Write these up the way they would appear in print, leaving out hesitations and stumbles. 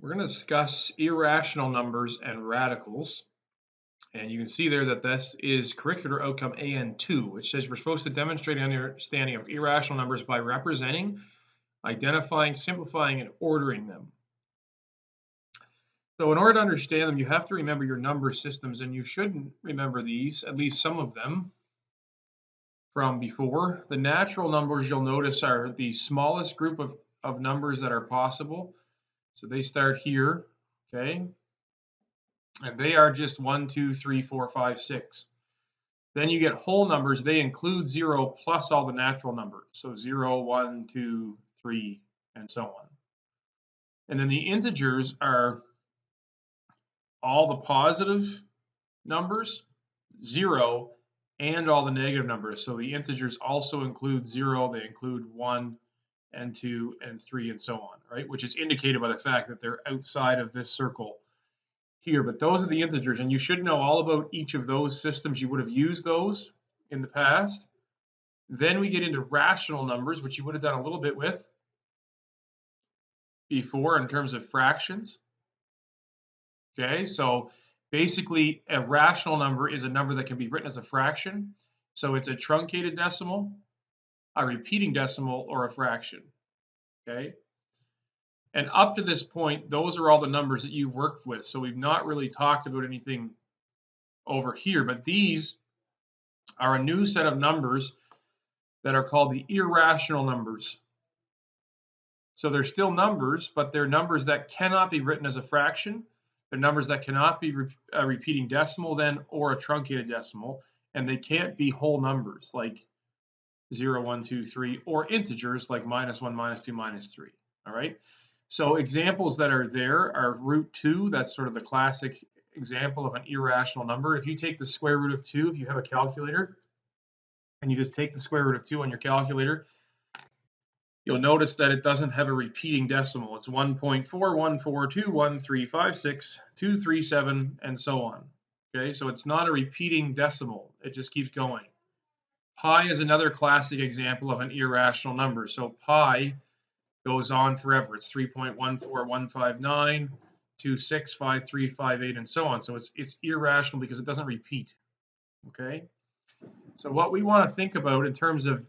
We're going to discuss irrational numbers and radicals. And you can see there that this is curricular outcome AN2, which says we're supposed to demonstrate an understanding of irrational numbers by representing, identifying, simplifying, and ordering them. So in order to understand them, you have to remember your number systems, and you should remember these, at least some of them, from before. The natural numbers, you'll notice, are the smallest group of numbers that are possible. So they start here, okay? And they are just 1, 2, 3, 4, 5, 6. Then you get whole numbers. They include 0 plus all the natural numbers. So 0, 1, 2, 3, and so on. And then the integers are all the positive numbers, 0, and all the negative numbers. So the integers also include 0, they include 1, and 2, and 3, and so on, right? Which is indicated by the fact that they're outside of this circle here, but those are the integers, and you should know all about each of those systems. You would have used those in the past. Then we get into rational numbers, which you would have done a little bit with before in terms of fractions. Okay, so basically a rational number is a number that can be written as a fraction. So it's a truncated decimal, a repeating decimal, or a fraction. Okay. And up to this point, those are all the numbers that you've worked with. So we've not really talked about anything over here, but these are a new set of numbers that are called the irrational numbers. So they're still numbers, but they're numbers that cannot be written as a fraction. They're numbers that cannot be a repeating decimal then, or a truncated decimal, and they can't be whole numbers like 0, 1, 2, 3, or integers like -1, -2, -3. All right. So examples that are there are root 2. That's sort of the classic example of an irrational number. If you take the square root of 2, if you have a calculator, and you just take the square root of 2 on your calculator, you'll notice that it doesn't have a repeating decimal. It's 1.41421356, and so on. Okay, so it's not a repeating decimal. It just keeps going. Pi is another classic example of an irrational number. So pi goes on forever. It's 3.14159265358, and so on. So it's irrational because it doesn't repeat. Okay. So what we want to think about in terms of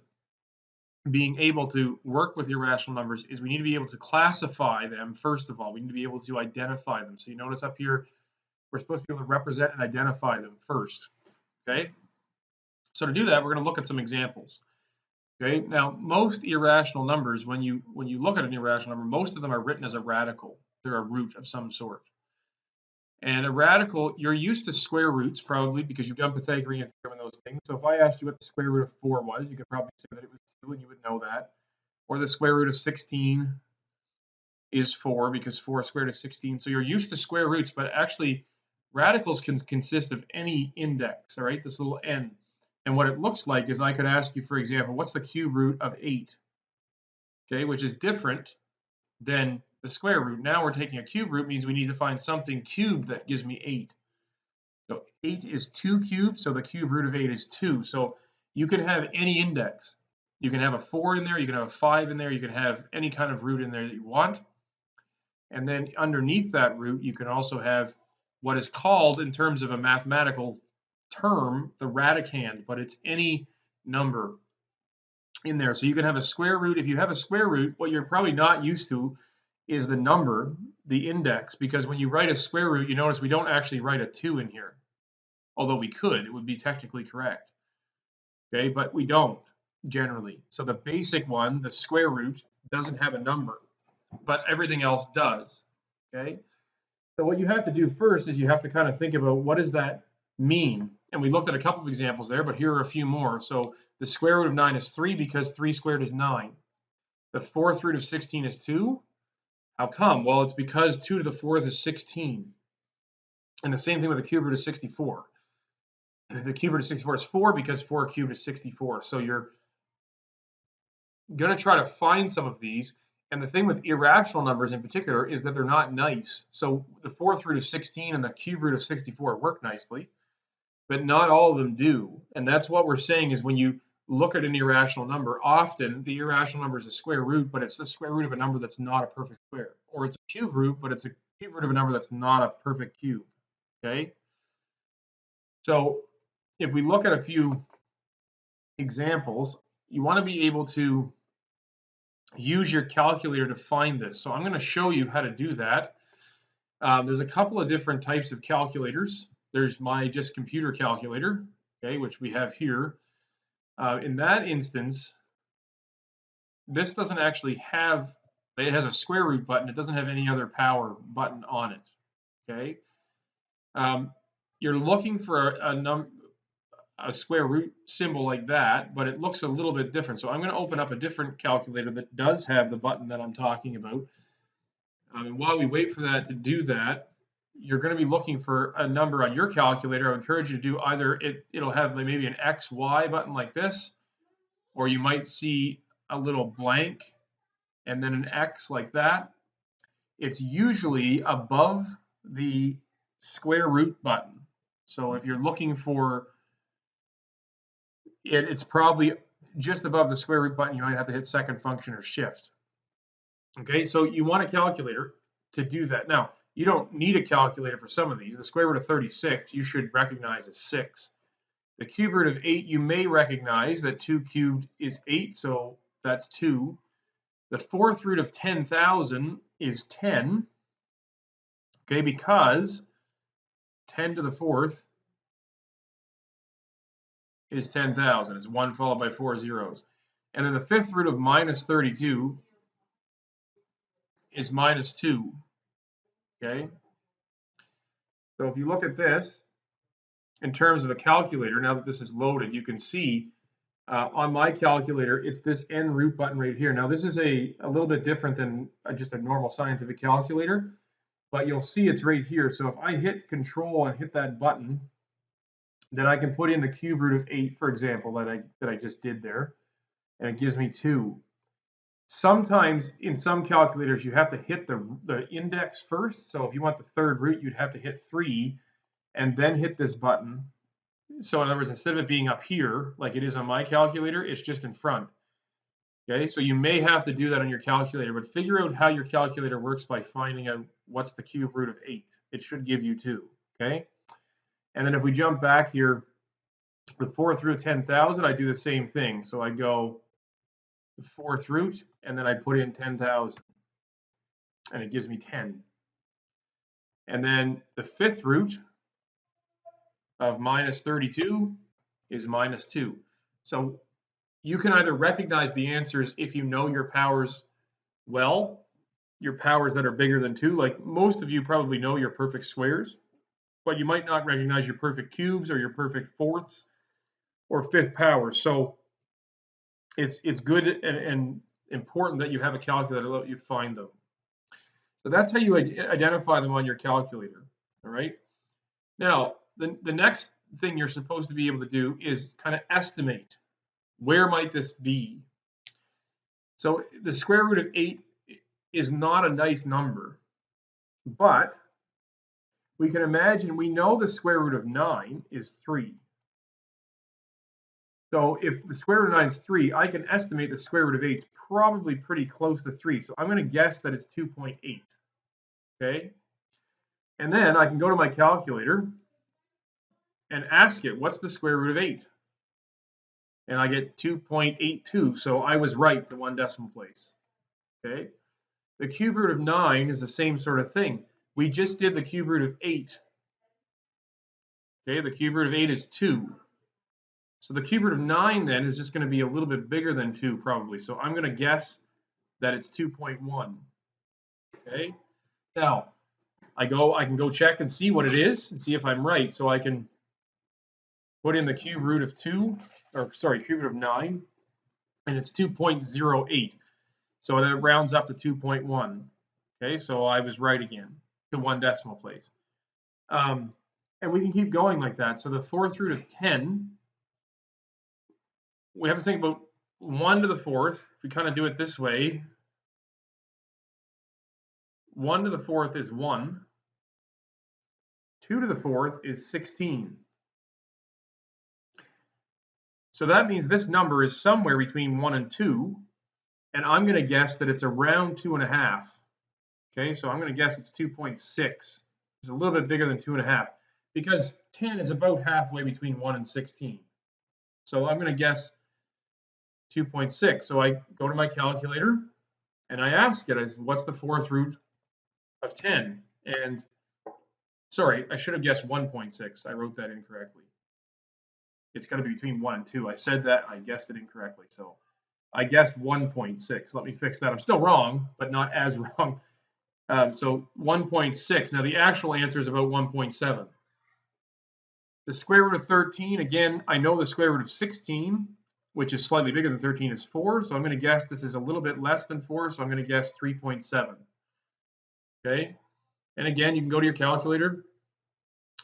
being able to work with irrational numbers is we need to be able to classify them. First of all, we need to be able to identify them. So you notice up here, we're supposed to be able to represent and identify them first. Okay. So to do that, we're going to look at some examples. Okay, now most irrational numbers, when you look at an irrational number, most of them are written as a radical. They're a root of some sort. And a radical, you're used to square roots probably because you've done Pythagorean theorem and those things. So if I asked you what the square root of 4 was, you could probably say that it was 2 and you would know that. Or the square root of 16 is 4 because 4 squared is 16. So you're used to square roots, but actually radicals can consist of any index, all right, this little n. And what it looks like is I could ask you, for example, what's the cube root of 8? Okay, which is different than the square root. Now we're taking a cube root, means we need to find something cubed that gives me 8. So 8 is 2 cubed, so the cube root of 8 is 2. So you can have any index. You can have a 4 in there, you can have a 5 in there, you can have any kind of root in there that you want. And then underneath that root, you can also have what is called, in terms of a mathematical term, the radicand, but it's any number in there. So you can have a square root. If you have a square root, what you're probably not used to is the number, the index, because when you write a square root, you notice we don't actually write a 2 in here, although we could. It would be technically correct. Okay, but we don't generally. So the basic one, the square root, doesn't have a number, but everything else does. Okay, so what you have to do first is you have to kind of think about what does that mean. And we looked at a couple of examples there, but here are a few more. So the square root of 9 is 3 because 3 squared is 9. The fourth root of 16 is 2. How come? Well, it's because 2 to the fourth is 16. And the same thing with the cube root of 64. The cube root of 64 is 4 because 4 cubed is 64. So you're going to try to find some of these. And the thing with irrational numbers in particular is that they're not nice. So the fourth root of 16 and the cube root of 64 work nicely, but not all of them do. And that's what we're saying is when you look at an irrational number, often the irrational number is a square root, but it's the square root of a number that's not a perfect square. Or it's a cube root, but it's a cube root of a number that's not a perfect cube. Okay? So if we look at a few examples, you want to be able to use your calculator to find this. So I'm going to show you how to do that. There's a couple of different types of calculators. There's my just computer calculator, okay, which we have here. In that instance, this doesn't actually have, it has a square root button. It doesn't have any other power button on it, okay? You're looking for a square root symbol like that, but it looks a little bit different. So I'm going to open up a different calculator that does have the button that I'm talking about. And while we wait for that to do that, you're going to be looking for a number on your calculator. I would encourage you to do either it'll have maybe an X, Y button like this, or you might see a little blank and then an X like that. It's usually above the square root button. So if you're looking for it, it's probably just above the square root button. You might have to hit second function or shift. Okay, so you want a calculator to do that. Now, you don't need a calculator for some of these. The square root of 36, you should recognize as 6. The cube root of 8, you may recognize that 2 cubed is 8, so that's 2. The fourth root of 10,000 is 10, okay, because 10 to the fourth is 10,000. It's 1 followed by 4 zeros. And then the fifth root of minus 32 is minus 2, okay? So if you look at this, in terms of a calculator, now that this is loaded, you can see on my calculator, it's this N root button right here. Now this is a little bit different than just a normal scientific calculator, but you'll see it's right here. So if I hit Control and hit that button, then I can put in the cube root of 8, for example, that I just did there, and it gives me 2. Sometimes in some calculators, you have to hit the index first. So if you want the third root, you'd have to hit 3 and then hit this button. So in other words, instead of it being up here, like it is on my calculator, it's just in front. Okay, so you may have to do that on your calculator, but figure out how your calculator works by finding out what's the cube root of 8. It should give you 2, okay? And then if we jump back here, the fourth root of 10,000, I do the same thing. So I go the fourth root, and then I put in 10,000, and it gives me 10. And then the fifth root of minus 32 is minus 2. So you can either recognize the answers if you know your powers well, your powers that are bigger than 2. Like most of you probably know your perfect squares, but you might not recognize your perfect cubes or your perfect fourths or fifth powers. So it's good and important that you have a calculator to let you find them. So that's how you identify them on your calculator, all right? Now, the next thing you're supposed to be able to do is kind of estimate, where might this be? So the square root of 8 is not a nice number, but we can imagine, we know the square root of 9 is 3. So if the square root of 9 is 3, I can estimate the square root of 8 is probably pretty close to 3. So I'm going to guess that it's 2.8, okay? And then I can go to my calculator and ask it, what's the square root of 8? And I get 2.82, so I was right to 1 decimal place, okay? The cube root of 9 is the same sort of thing. We just did the cube root of 8. Okay, the cube root of 8 is 2. So the cube root of 9 then is just going to be a little bit bigger than 2 probably. So I'm going to guess that it's 2.1. Okay. Now I can go check and see what it is and see if I'm right. So I can put in the cube root of 2, or sorry, cube root of 9, and it's 2.08. So that rounds up to 2.1. Okay, so I was right again to 1 decimal place. And we can keep going like that. So the fourth root of 10, we have to think about 1 to the fourth. If we kind of do it this way, 1 to the fourth is 1. 2 to the fourth is 16. So that means this number is somewhere between 1 and 2, and I'm going to guess that it's around 2.5. Okay, so I'm going to guess it's 2.6. It's a little bit bigger than 2.5 because 10 is about halfway between 1 and 16. So I'm going to guess 2.6. So I go to my calculator and I ask it, what's the fourth root of 10? And sorry, I should have guessed 1.6. I wrote that incorrectly. It's going to be between 1 and 2. I said that, I guessed it incorrectly. So I guessed 1.6. Let me fix that. I'm still wrong, but not as wrong. So 1.6. Now the actual answer is about 1.7. The square root of 13, again, I know the square root of 16, which is slightly bigger than 13, is 4. So I'm going to guess this is a little bit less than 4. So I'm going to guess 3.7. Okay. And again, you can go to your calculator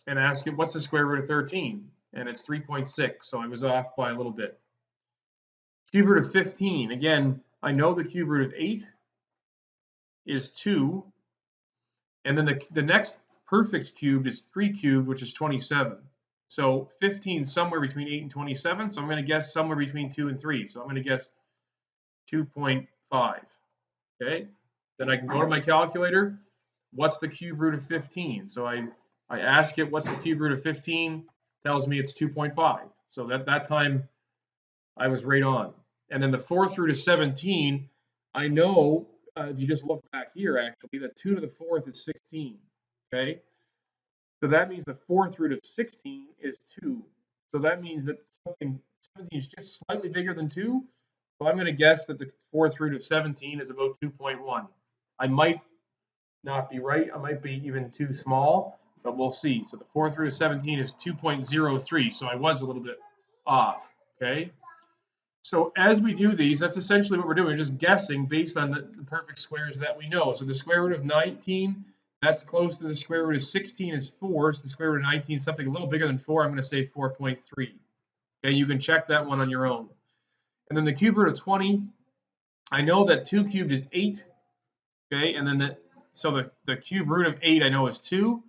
and ask it, what's the square root of 13? And it's 3.6. So I was off by a little bit. Cube root of 15. Again, I know the cube root of 8 is 2. And then the next perfect cubed is 3 cubed, which is 27. So 15 is somewhere between 8 and 27. So I'm going to guess somewhere between 2 and 3. So I'm going to guess 2.5. Okay. Then I can go to my calculator. What's the cube root of 15? So I ask it, what's the cube root of 15? Tells me it's 2.5. So that time I was right on. And then the fourth root of 17, I know, if you just look back here, actually, that 2 to the fourth is 16. Okay. So that means the fourth root of 16 is 2. So that means that 17 is just slightly bigger than 2. So I'm going to guess that the fourth root of 17 is about 2.1. I might not be right. I might be even too small, but we'll see. So the fourth root of 17 is 2.03. So I was a little bit off. Okay. So as we do these, that's essentially what we're doing. We're just guessing based on the perfect squares that we know. So the square root of 19, that's close to the square root of 16 is 4. So the square root of 19 is something a little bigger than 4. I'm going to say 4.3. Okay, you can check that one on your own. And then the cube root of 20, I know that 2 cubed is 8. Okay, and then the cube root of 8 I know is 2.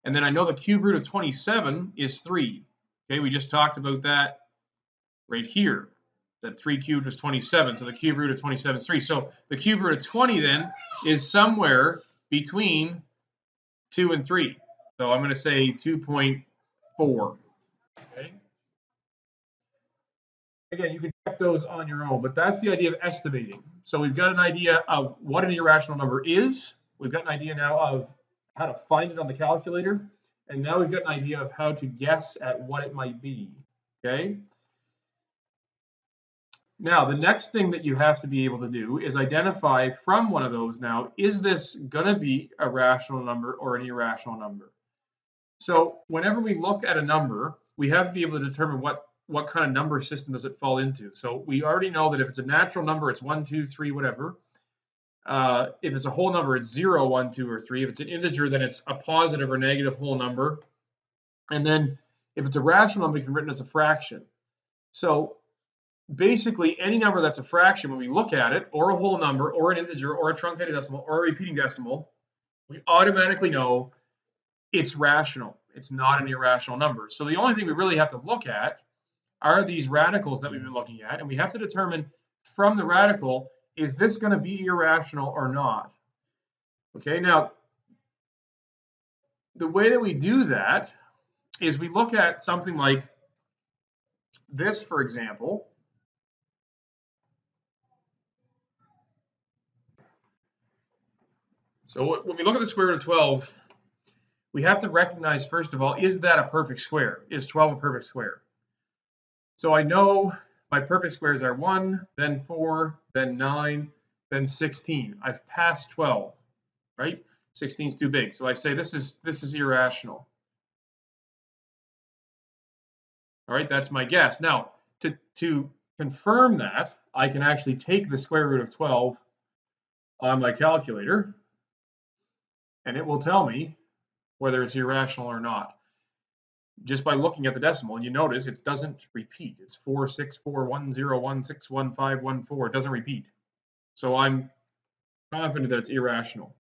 And then I know the cube root of 27 is 3. Okay, we just talked about that right here. That 3 cubed is 27, so the cube root of 27 is 3. So the cube root of 20 then is somewhere between 2 and 3. So I'm going to say 2.4. Okay. Again, you can check those on your own, but that's the idea of estimating. So we've got an idea of what an irrational number is. We've got an idea now of how to find it on the calculator. And now we've got an idea of how to guess at what it might be. Okay. Now, the next thing that you have to be able to do is identify from one of those now, is this going to be a rational number or an irrational number? So whenever we look at a number, we have to be able to determine what kind of number system does it fall into. So we already know that if it's a natural number, it's 1, 2, 3, whatever. If it's a whole number, it's 0, 1, 2, or 3. If it's an integer, then it's a positive or negative whole number. And then if it's a rational number, it can be written as a fraction. So basically, any number that's a fraction, when we look at it, or a whole number, or an integer, or a truncated decimal, or a repeating decimal, we automatically know it's rational. It's not an irrational number. So the only thing we really have to look at are these radicals that we've been looking at, and we have to determine from the radical, is this going to be irrational or not? Okay, now, the way that we do that is we look at something like this, for example. So when we look at the square root of 12, we have to recognize, first of all, is that a perfect square? Is 12 a perfect square? So I know my perfect squares are 1, then 4, then 9, then 16. I've passed 12, right? 16 is too big. So I say this is irrational. All right, that's my guess. Now, to confirm that, I can actually take the square root of 12 on my calculator, and it will tell me whether it's irrational or not, just by looking at the decimal. And you notice it doesn't repeat. It's 4, 6, 4, 1, 0, 1, 6, 1, 5, 1, 4. It doesn't repeat. So I'm confident that it's irrational.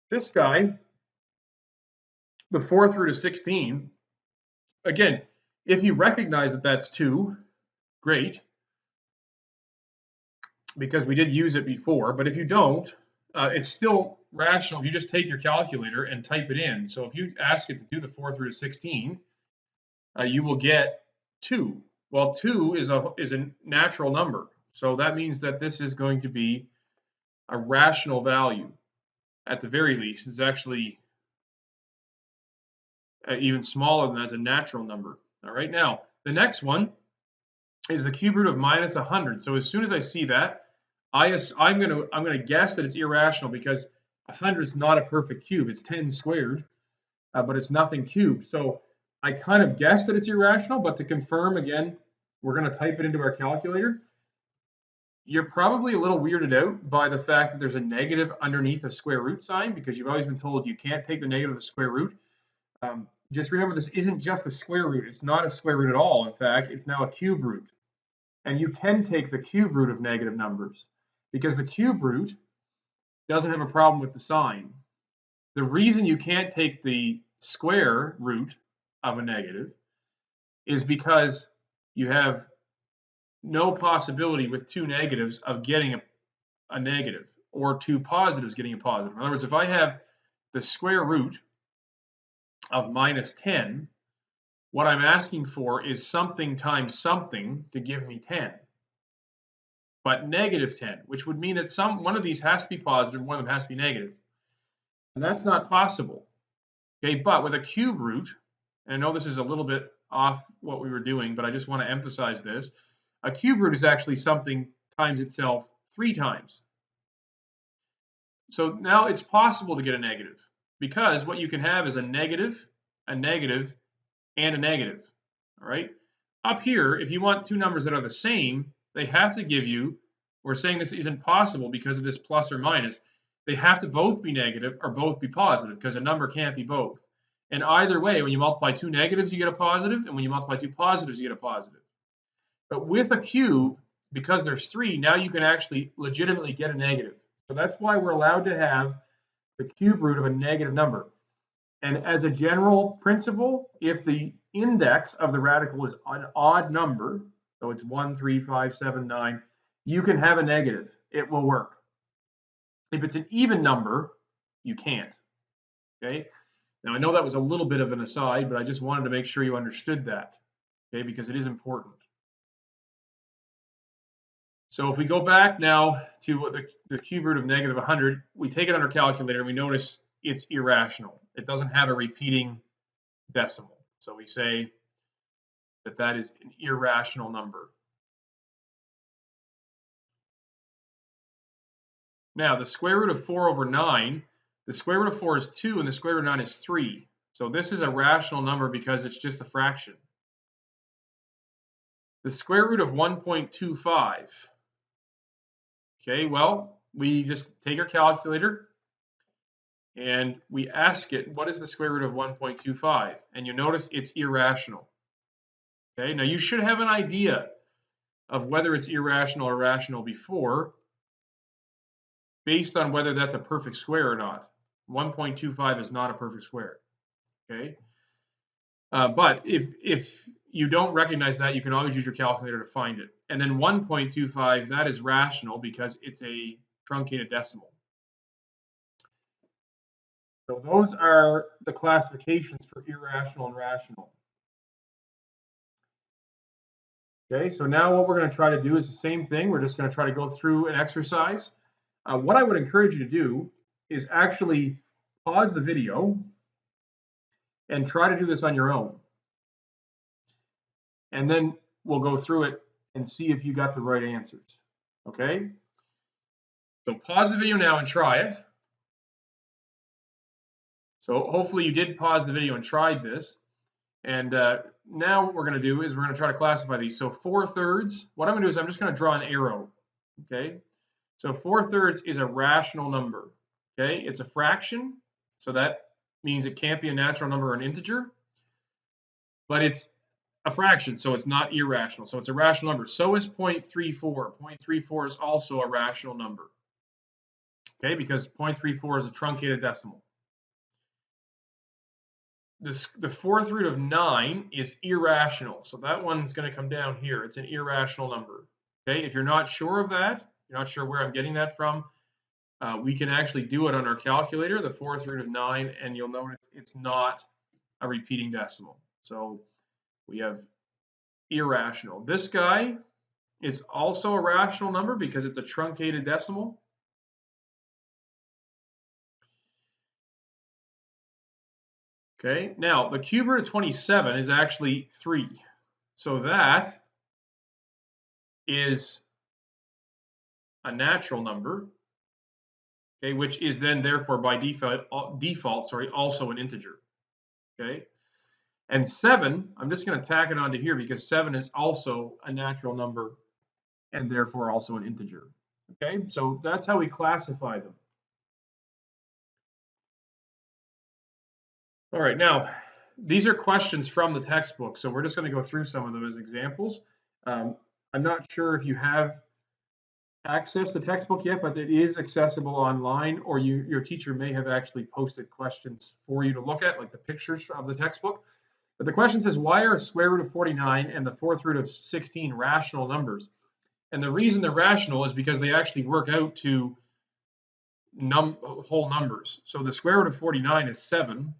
This guy, the fourth root of 16, again, if you recognize that that's 2, great, because we did use it before. But if you don't, it's still rational if you just take your calculator and type it in. So if you ask it to do the 4th root of 16, you will get 2. Well, 2 is a natural number. So that means that this is going to be a rational value. At the very least, it's actually even smaller than that, as a natural number. All right, now the next one is the cube root of minus 100. So as soon as I see that, I'm gonna guess that it's irrational, because 100 is not a perfect cube. It's 10 squared, but it's nothing cubed. So I kind of guess that it's irrational, but to confirm, again, we're gonna type it into our calculator. You're probably a little weirded out by the fact that there's a negative underneath a square root sign, because you've always been told you can't take the negative of the square root. Just remember, this isn't just a square root. It's not a square root at all. In fact, it's now a cube root. And you can take the cube root of negative numbers, because the cube root doesn't have a problem with the sign. The reason you can't take the square root of a negative is because you have no possibility with two negatives of getting a negative, or two positives getting a positive. In other words, if I have the square root of minus 10, what I'm asking for is something times something to give me 10. But negative 10, which would mean that one of these has to be positive, one of them has to be negative. And that's not possible. Okay, but with a cube root, and I know this is a little bit off what we were doing, but I just want to emphasize this. A cube root is actually something times itself 3 times. So now it's possible to get a negative, because what you can have is a negative, and a negative. All right. Up here, if you want two numbers that are the same, they have to give you, we're saying this isn't possible because of this plus or minus. They have to both be negative or both be positive, because a number can't be both. And either way, when you multiply two negatives, you get a positive, and when you multiply two positives, you get a positive. But with a cube, because there's 3, now you can actually legitimately get a negative. So that's why we're allowed to have the cube root of a negative number. And as a general principle, if the index of the radical is an odd number, so it's 1, 3, 5, 7, 9, you can have a negative. It will work. If it's an even number, you can't. Okay? Now, I know that was a little bit of an aside, but I just wanted to make sure you understood that, okay, because it is important. So if we go back now to the cube root of negative 100, we take it on our calculator and we notice it's irrational. It doesn't have a repeating decimal. So we say that that is an irrational number. Now, the square root of 4 over 9, the square root of 4 is 2, and the square root of 9 is 3. So this is a rational number because it's just a fraction. The square root of 1.25. Okay, well, we just take our calculator and we ask it, what is the square root of 1.25? And you notice it's irrational. Okay, now you should have an idea of whether it's irrational or rational before, based on whether that's a perfect square or not. 1.25 is not a perfect square. Okay, but if you don't recognize that, you can always use your calculator to find it. And then 1.25, that is rational because it's a truncated decimal. So those are the classifications for irrational and rational. Okay, so now what we're going to try to do is the same thing. We're just going to try to go through an exercise. What I would encourage you to do is actually pause the video and try to do this on your own. And then we'll go through it and see if you got the right answers. Okay? So pause the video now and try it. So hopefully you did pause the video and tried this. And now what we're going to do is we're going to try to classify these. So 4/3, what I'm going to do is I'm just going to draw an arrow. Okay? So 4/3 is a rational number. Okay? It's a fraction, so that means it can't be a natural number or an integer. But it's a fraction, so it's not irrational. So it's a rational number. So is 0.34. 0.34 is also a rational number. Okay, because 0.34 is a truncated decimal. the fourth root of 9 is irrational. So that one's going to come down here. It's an irrational number. Okay, if you're not sure of that, you're not sure where I'm getting that from, we can actually do it on our calculator, the fourth root of 9, and you'll notice it's not a repeating decimal. So we have irrational. This guy is also a rational number because it's a truncated decimal. Okay, now the cube root of 27 is actually 3. So that is a natural number, okay, which is then therefore by default also an integer. Okay, and 7, I'm just going to tack it onto here because 7 is also a natural number and therefore also an integer. Okay, so that's how we classify them. All right, now these are questions from the textbook, so we're just going to go through some of them as examples. I'm not sure if you have access to the textbook yet, but it is accessible online, or your teacher may have actually posted questions for you to look at, like the pictures of the textbook. But the question says, why are square root of 49 and the fourth root of 16 rational numbers? And the reason they're rational is because they actually work out to whole numbers. So the square root of 49 is 7,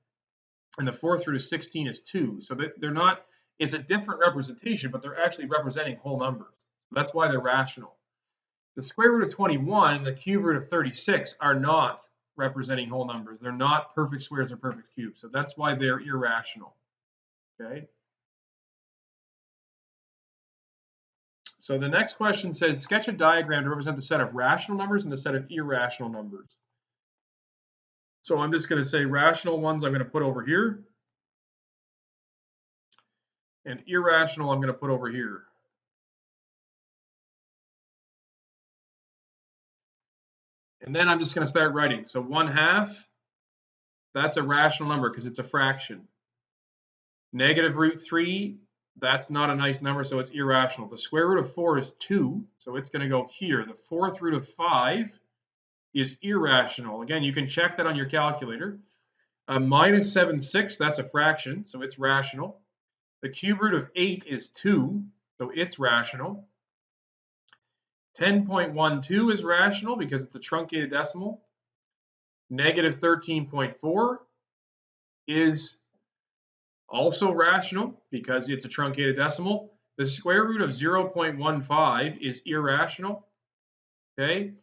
and the fourth root of 16 is 2. So they're not, it's a different representation, but they're actually representing whole numbers. So that's why they're rational. The square root of 21 and the cube root of 36 are not representing whole numbers. They're not perfect squares or perfect cubes. So that's why they're irrational. Okay. So the next question says, sketch a diagram to represent the set of rational numbers and the set of irrational numbers. So I'm just going to say rational ones I'm going to put over here, and irrational I'm going to put over here. And then I'm just going to start writing. So 1/2, that's a rational number because it's a fraction. Negative root 3, that's not a nice number, so it's irrational. The square root of 4 is 2, so it's going to go here. The fourth root of 5 is irrational. Again, you can check that on your calculator. Minus 7/6, that's a fraction, so it's rational. The cube root of 8 is 2, so it's rational. 10.12 is rational because it's a truncated decimal. Negative 13.4 is also rational because it's a truncated decimal. The square root of 0.15 is irrational. Okay.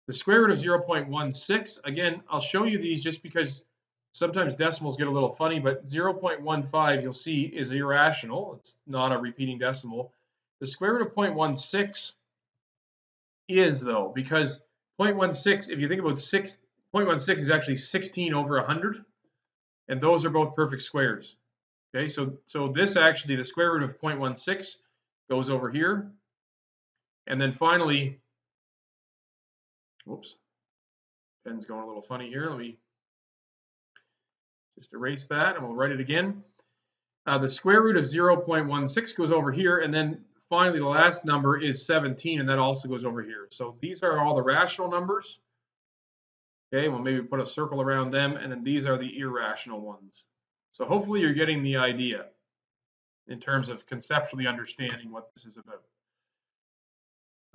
The square root of 0.16, again, I'll show you these just because sometimes decimals get a little funny, but 0.15 you'll see is irrational. It's not a repeating decimal. The square root of 0.16 is, though, because 0.16, if you think about 0.16 is actually 16 over 100, and those are both perfect squares. Okay, so this actually, the square root of 0.16 goes over here. And then finally, whoops, pen's going a little funny here. Let me just erase that and we'll write it again. The square root of 0.16 goes over here, and then finally the last number is 17, and that also goes over here. So these are all the rational numbers. Okay, we'll maybe put a circle around them, and then these are the irrational ones. So hopefully you're getting the idea in terms of conceptually understanding what this is about.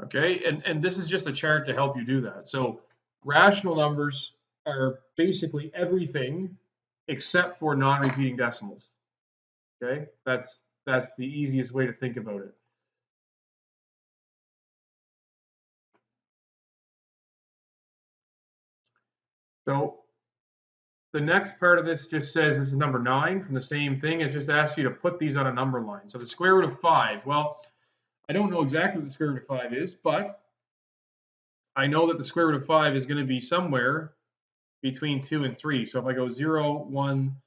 Okay, and this is just a chart to help you do that. So rational numbers are basically everything except for non-repeating decimals. Okay, that's the easiest way to think about it. So the next part of this just says this is number 9 from the same thing. It just asks you to put these on a number line. So the square root of 5, well, I don't know exactly what the square root of 5 is, but I know that the square root of 5 is going to be somewhere between 2 and 3. So if I go 0, 1,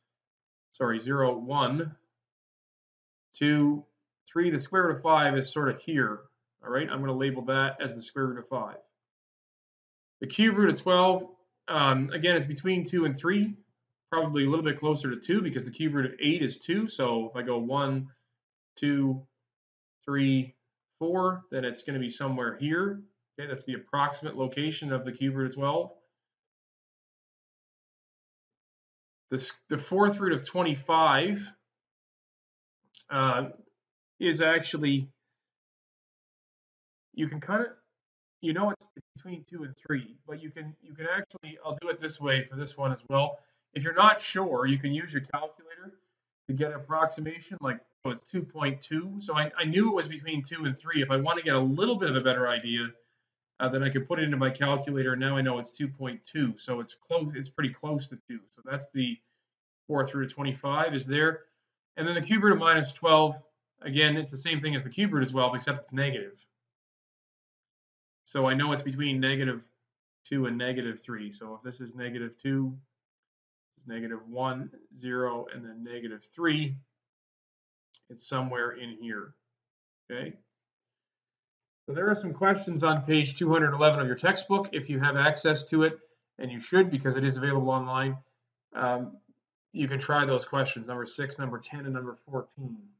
2, 3, the square root of 5 is sort of here. All right, I'm going to label that as the square root of 5. The cube root of 12, again, is between 2 and 3, probably a little bit closer to 2 because the cube root of 8 is 2. So if I go 1, 2, 3, 4, then it's going to be somewhere here. Okay, that's the approximate location of the cube root of 12. The fourth root of 25 is actually, you can kind of, it's between 2 and 3, but you can actually, I'll do it this way for this one as well. If you're not sure, you can use your calculator to get an approximation, like, oh, it's 2.2. So I knew it was between 2 and 3. If I want to get a little bit of a better idea, then I could put it into my calculator. Now I know it's 2.2. So it's close. It's pretty close to 2. So that's the fourth root of 25 is there. And then the cube root of minus 12, again, it's the same thing as the cube root of 12, except it's negative. So I know it's between -2 and -3. So if this is -2, it's -1, 0, and then -3, it's somewhere in here. Okay. So there are some questions on page 211 of your textbook if you have access to it, and you should because it is available online. You can try those questions, number 6, number 10, and number 14.